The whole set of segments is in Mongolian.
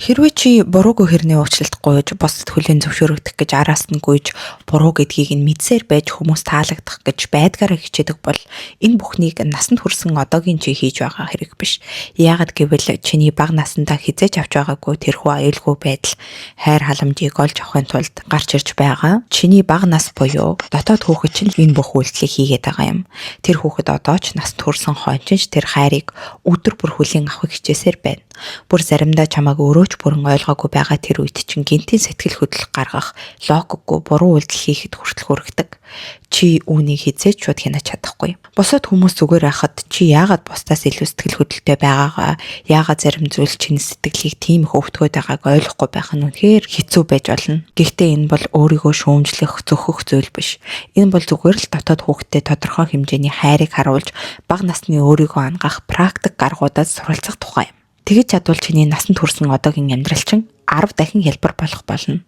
Хэрвээ чи буруугүй хэрний уучлалт гуйж бусдад хүлээн зөвшөөрөгдөх гэж араас нь гуйж буруу гэдгийг нь мэдсээр байж хүмүүс таалагдах гэж байдгаараа хичээдэг бол энэ бүхнийг насанд хүрсэн одоогийн чи хийж байгаа хэрэг биш. Яагад гэвэл чиний бага насандаа хизээж авч байгаагүй тэрхүү аюулгүй байдал хайр халамжийг олж авахын тулд гарч ирж байгаа. Чиний бага нас буюу дотоод хүүхэд чинь энэ бүх үйлдэлийг хийгээд байгаа юм. Тэр хүүхэд одоо ч насанд хүрсэн хойнч тэр хайрыг өдөр бүр хүлээн авах хичээсээр байна. Бүр заримдаа чамааг өөрөө бүрэн ойлгоогүй байгаа тэр үед чинь гинтийн сэтгэл хөдлөл гаргах, логикгүй буруу үйлдэл хийхэд хүртэл хүргэдэг. Чи үүнийг хизээч шууд хянаж чадахгүй. Бусад хүмүүс зүгээр байхад чи яагаад бусдаас илүү сэтгэл хөдлөлтэй байгаагаа, яагаад зарим зүйл чиний сэтгэлийг тийм их өвтгөөд байгааг ойлгохгүй байх нь үнэхээр хэцүү байж болно. Гэхдээ энэ бол өөрийгөө шүүмжлэх, зөхөх зүйл биш. Энэ бол зүгээр л дотоод хүүхдэд тодорхой хэмжээний хайрыг харуулж, бага насны өөрийгөө ангах практик гаргуудад суралцах тухай юм. Тэгэж чадвал чиний насанд хүрсэн одоогийн амьдрал чинь 10 дахин хялбар болох болно.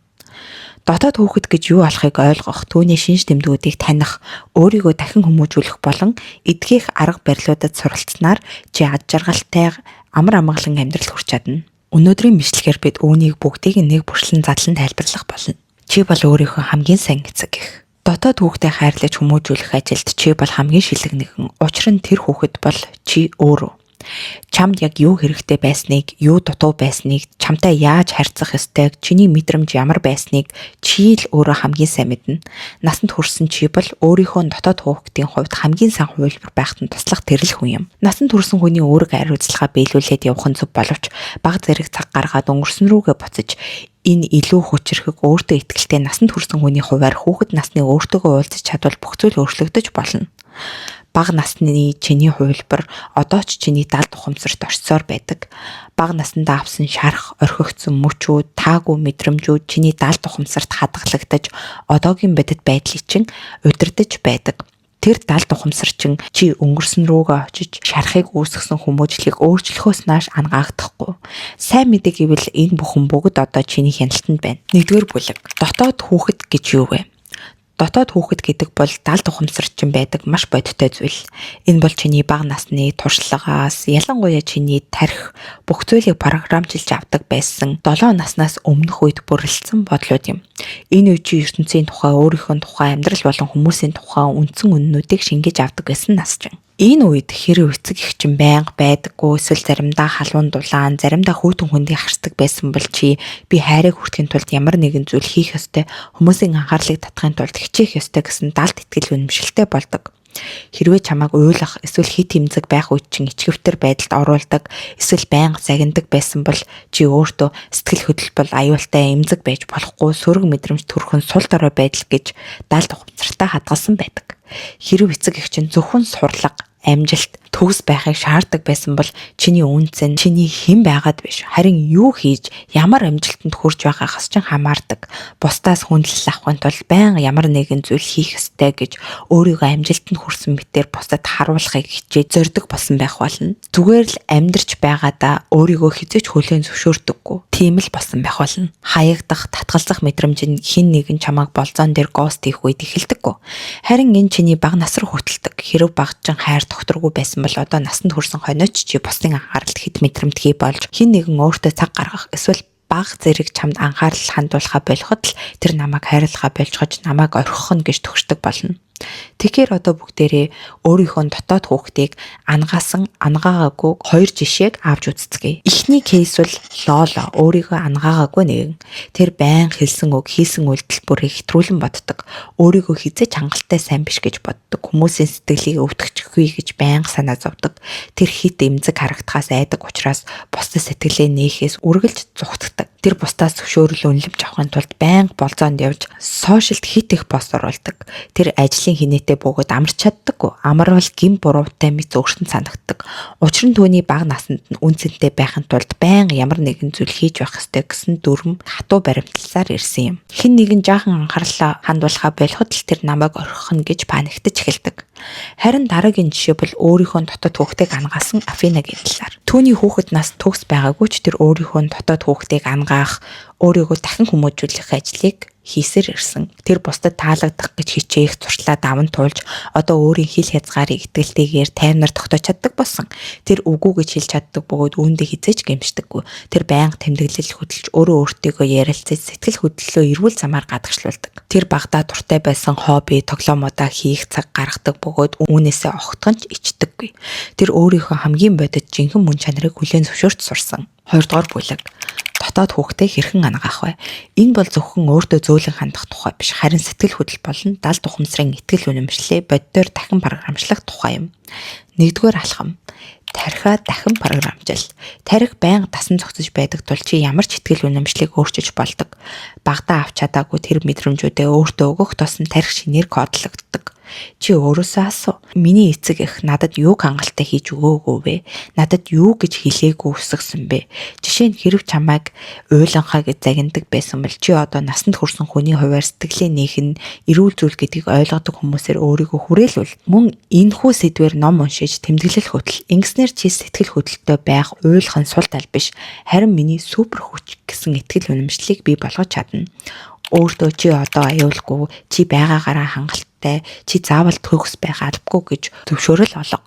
Дотоод хүүхэд гэж юу болохыг ойлгох, түүний шинж тэмдгүүдийг таних, өөрийгөө дахин хүмүүжүүлэх болон эдгийх арга барилуудад суралцсанаар чи ад жаргалтай амар амгалан амьдрал хүрч чадна. Өнөөдрийн бичлэгээр бид үүнийг бүгдийг нэг бүрчлэн задлан тайлбарлах болно. Чи бол өөрийнхөө хамгийн сайн эцэг гэх. Дотоод хүүхдэд хайрлаж хүмүүжүүлэх ажилд чи бол хамгийн шилэг нэгэн. Учир нь тэр хүүхэд бол чи өөрөө. Чамд яг юу хэрэгтэй байсныг, юу дутуу байсныг, чамтай яаж харьцах ёстойг, чиний мэдрэмж ямар байсныг чи л өөрөө хамгийн сайн мэднэ. Насанд хүрсэн чи бол өөрийнхөө дотоод хүүхдийн хувьд хамгийн сайн хувилбар байхад нь туслах тэрл хүн юм. Насанд хүрсэн хүний үүрэг хариуцлагаа биелүүлээд явах нь зөв боловч бага зэрэг цаг гаргаад өнгөрсөн рүүгээ буцаж энэ илүү хүчрэхэг өөртөө итгэлтэй насанд хүрсэн хүний хувьар хүүхэд насны өөртөөгөө уулзах чадвал бүх зүйл өөрчлөгдөж болно. Бага насны чиний хувилбар одоо ч чиний далд ухамсарт орцсоор байдаг. Бага насндаа авсан шарах, орхигдсон мөчүүд, таагүй мэдрэмжүүд чиний далд ухамсарт хадгалагдаж одоогийн бодит байдлыг чинь удирдах байдаг. Тэр далд ухамсар чинь чи өнгөрсөн рүүгээ очиж шарахыг үүсгэсэн хүмүүжлийг өөрчлөхөөс нааш ангаагдахгүй. Сайн мэдээ гэвэл энэ бүхэн бүгд одоо чиний хяналтанд байна. Нэгдүгээр бүлэг. Дотоод хүүхэд гэж юу вэ? Дотоод хүүхэд гэдэг бол далд ухамсар чинь байдаг маш бодиттой зүйл. Энэ бол чиний бага насны туршлагаас, ялангуяа чиний тарих бүх зүйлийг програмчилж авдаг байсан 7 наснаас өмнөх үед бүрэлдсэн бодлууд юм. Энэ үеийн ертөнцийн тухай, өөрийнхөө тухай, амьдрал болон хүмүүсийн тухай үндсэн үннүүдийг шингээж авдаг байсан нас чинь. Энэ үед хэрэв эцэг эх чинь байнга байдаггүй, эсвэл заримдаа халуун дулаан, заримдаа хүйтэн хүндийг харцдаг байсан бол чи би хайрыг хүртэхийн тулд ямар нэгэн зүйл хийх ёстой, хүмүүсийн анхаарлыг татахын тулд хичээх ёстой гэсэн далд итгэл үнэмшилтэй болдог. Хэрвээ чамайг уйлах, эсвэл хит хэмзэг байх үед чинь ичгэвтер байдалд оруулдаг, эсвэл байнга загиндаг байсан бол чи өөртөө сэтгэл хөдлөл аюултай эмзэг байж болохгүй, сөрөг мэдрэмж төрхөн сул дорой байдал гэж далд ухамсартай хадгалсан байдаг. Хэрв эцэг эх чинь зөвхөн сурлага, амжилт, төгс байхыг шаарддаг байсан бол чиний үнцэн, чиний хэн байгаад биш, харин юу хийж, ямар амжилтанд хүрч байгаагаас чинь хамаардаг. Бусдаас хүндлэл авахын тулд байнга ямар нэгэн зүйл хийх ёстой гэж өөрийгөө амжилтанд хүрсэн мэтээр бусдад харуулахыг хичээж зорддог болсон байх болно. Зүгээр л амьдарч байгаадаа өөрийгөө хизээч хүлээн зөвшөөрдөггүй. Тийм л болсон байх болно. Хаягдах, татгалзах мэдрэмж нь хэн нэгэн чамайг болзоон дээр гост хийх үед эхэлдэггүй. Харин энэ чиний бага насрах хөтэлдэг. Хэрв багжин хайр докторгүй байсан бол одоо насанд хүрсэн хойноч чи бусдын анхааралд хэд мэдрэмтгий болж хэн нэгэн өөртөө цаг гаргах эсвэл бага зэрэг чамд анхаарал хандуулахаа болоход л тэр намайг хайрлахаа болжгож намайг орхих нь гэж төгсдөг болно. Тэгэхээр одоо бүгдээрээ өөрийнхөө дотоод хүүхдийг ангаагаагүй 2 жишээг авч үзцгээе. Эхний кейс бол Лоло, өөрийгөө ангаагаагүй нэгэн. Тэр байн хэлсэн үг, хийсэн үйлдэл бүрийг хэтрүүлэн боддог. Өөрийгөө хизээч хангалттай сайн биш гэж боддог. Хүмүүсийн сэтгэлийг өвтгөхгүй гэж байнга санаа зовдог. Тэр хит эмзэг харагдахаас айдаг учраас бусдад сэтгэлээ нээхээс үргэлж зүхтдэг. Тэр бусдаас зөвшөөрөл үнэлэмж авахын тулд байнга болзоонд явж сошиалд хит их пост оруулдаг. Тэр ажлын хинээтэй бөгөөд амарч чаддаггүй. Амарвал гин буруутай мэт өөртөө санагддаг. Учир нь түүний бага наснд нь үнцэнтэй байхын тулд байнга ямар нэгэн зүйл хийж байх ёстой гэсэн дүрм хатуу баримтлалаар ирсэн юм. Хэн нэгэн жаахан анхаарлаа хандуулахаа болоход л тэр намайг орхих нь гэж паниктаж эхэлдэг. Харин дараагийн жишээ бол өөрийнхөө дотоод хүүхдийг ангаасан Афинагийн талаар. Түүний хүүхэд нас төгс байгаагүй ч тэр өөрийнхөө дотоод хүүхдийг ангаах, өөрийгөө дахин хүмүүжүүлэх ажлыг хийсээр ирсэн. Тэр бусдад таалагдах гэж хичээх зуршлаа даван туулж одоо өөрийн хил хязгаарыг итгэлтэйгээр таймнаар тогтоож чаддаг болсон. Тэр үгүй гэж хэлж чаддаг бөгөөд үүндээ хизээч гэмшдэггүй. Тэр байнга тэмдэглэл хөдөлж өөрөө өөртөөгөө ярилцаж сэтгэл хөдлөлөө эрүүл замаар гадагшлуулдаг. Тэр багадаа дуртай байсан хобби тоглоомуудаа хийх цаг гаргадаг бөгөөд үүнээсээ огтхон ч ичдэггүй. Тэр өөрийнхөө хамгийн бодит жинхэнэ мөн чанарыг хүлээн зөвшөөрч сурсан. 2 дугаар бүлэг. Дотоод хүүхдээ хэрхэн ангаах вэ? Энэ бол зөвхөн өөртөө зөөлөн хандах тухай биш, харин сэтгэл хөдлөл болон далд ухамсарын итгэл үнэмшлээ боддоор дахин програмчлах тухай юм. 1-р алхам. Тархиа дахин програмжил. Тархи байнга тасан зогсож байдаг тул чи ямар ч итгэл үнэмшлийг өөрчилж болдог. Багтаа авч чадаагүй тэр мэдрэмжүүдээ өөртөө өгөх тусам тархи шинээр кодлогддог. Чи өөрөөсөө асуу. Миний эцэг эх надад юуг хангалттай хийж өгөөгүй вэ? Надад юу гэж хэлээгүй өсгсөн бэ? Жишээ нь хэрв чамайг уйланхаа гэж загиндаг байсан бол чи одоо насанд хүрсэн хүний хувьар сэтгэлээ нээх нь эрүүл зүйл гэдгийг ойлгодог хүмүүсээр өөрийгөө хүрээлүүл. Мөн энэхүү сэдвээр ном уншиж тэмдэглэл хөтөл. Ингэснээр чи сэтгэл хөдлөлтөй байх уйлах нь сул тал биш. Харин миний супер хүч гэсэн итгэл үнэмшлийг бий болгож чадна. Өөртөө чи одоо аюулгүй, чи байгаагаараа хангалттай, чи заавал төгс байх албагүй гэж зөвшөөрөл олго.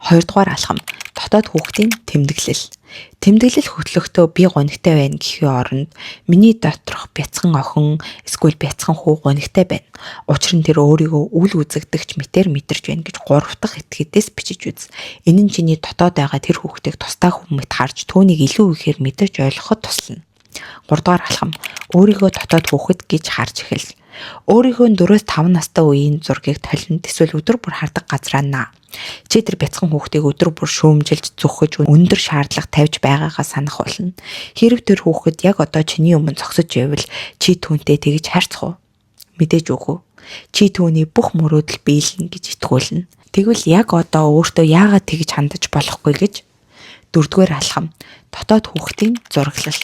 2 дугаар алхам. Дотоод хүүхдийн тэмдэглэл. Тэмдэглэл хөтлөхдөө би гонигтай байна гэхийн оронд миний доторх бяцхан охин эсвэл бяцхан хүү гонигтай байна. Учир нь тэр өөрийгөө үл үзэгдэгч мэтэр мэдэрч байна гэж 3 дахь этгээдээс бичиж үз. Энэ нь чиний дотоод байгаа тэр хүүхдийг тусдаа хүмүүст харж түүнийг илүү ихээр мэдэрч ойлгоход туслана. 3 дугаар алхам. Өөрийгөө дотоод хүүхэд гэж харж эхэл. Өөрийнхөө 4-5 настай үеийн зургийг толинд эсвэл өдөр бүр хардаг газраа наа. Чи тэр бяцхан хүүхдийг өдөр бүр шүүмжилж зүхэж өндөр шаардлага тавьж байгаагаа санах болно. Хэрв тэр хүүхэд яг одоо чиний өмнө зогсож байвал чи түүнтэй тэгж харьцах уу? Мэдээж үгүй. Чи түүний бүх мөрөөдөл биелнэ гэж итгүүлнэ. Тэгвэл яг одоо өөртөө яагаад тэгж хандаж болохгүй гэж 4-р алхам. Дотоод хүүхдийн зураглал.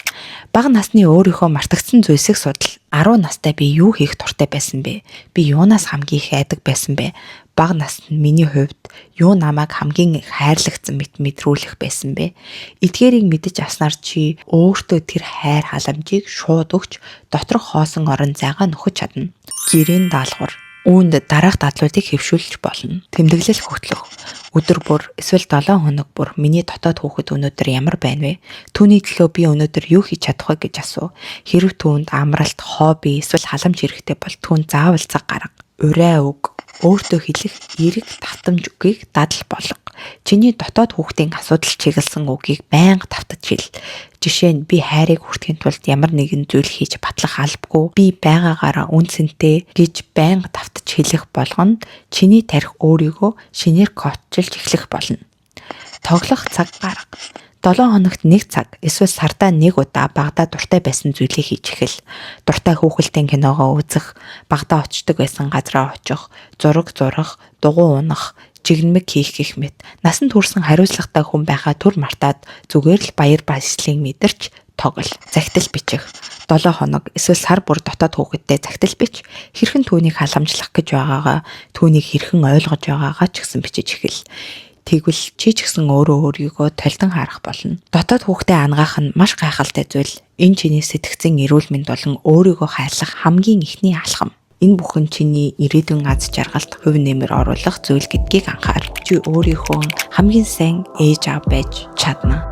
Бага насны өөрийнхөө мартагдсан зүйлсийг судал. 10 настай би юу хийх дуртай байсан бэ? Би юунаас хамгийн их айдаг байсан бэ? Бага наснд миний хувьд юу намайг хамгийн их хайрлагдсан мэдрүүлэх байсан бэ? Эдгээрийг мэдэж авснаар чи өөртөө тэр хайр халамжийг шууд өгч доторх хоосон орон зайгаа нөхөж чадна. Гэрийн даалгавар. Үүнд дараах дадлуудыг хэвшүүлж болно. Тэмдэглэл хөтлөх. Өдөр бүр эсвэл 7 хоног бүр миний дотоод хүүхэд өнөөдөр ямар байна вэ? Түүний төлөө би өнөөдөр юу хийж чадах вэ гэж асуу. Хэрв түүнд амралт, хобби эсвэл халамж хэрэгтэй бол түүнд заавал цаг гарга. Урай үг. Өөртөө хэлэх эерэг давтамж үгийг дадал болго. Чиний дотоод хүүхдийн асуудал чиглэсэн үгийг байнга давтаж хэл. Жишээ нь би хайрыг хүртэхийн тулд ямар нэгэн зүйл хийж батлах албагүй. Би байгаагаараа үнцэнтэй гэж байнга давтаж хэлэх болгонд чиний тархи өөрийгөө шинээр кодлж эхлэх болно. Тоглох цаг гарга. 7 хоногт 1 цаг эсвэл сардаа 1 удаа багадаа дуртай байсан зүйлийг хийж эхэл. Дуртай хүүхэлдэйн киногоо үзэх, багадаа очдог байсан газраа очих, зураг зурах, дугуй унах, жигнэмэг хийх гэх мэт. Насанд хүрсэн хариуцлагатай хүн байхаа түр мартаад зүгээр л баяр баясгалыг мэдэрч тоглол. Загтал бичих. 7 хоног эсвэл сар бүр дотоод хүүхэдтэй загтал бич. Хэрхэн түүнийг халамжлах гэж байгаагаа, түүнийг хэрхэн ойлгож байгаагаа ч гэсэн бичиж эхэл. Тэгвэл чи ч гэсэн өөрийгөө толтон харах болно. Дотоод хүүхдээ ангаах нь маш гайхалтай зүйл. Энэ чиний сэтгцийн эрүүл мэнд болон өөрийгөө хайрлах хамгийн ихний алхам. Энэ бүхэн чиний ирээдүйн аз жаргалт хувь нэмэр оруулах зүйл гэдгийг анхаар. Чи өөрийнхөө хамгийн сайн ээж аав байж чадна.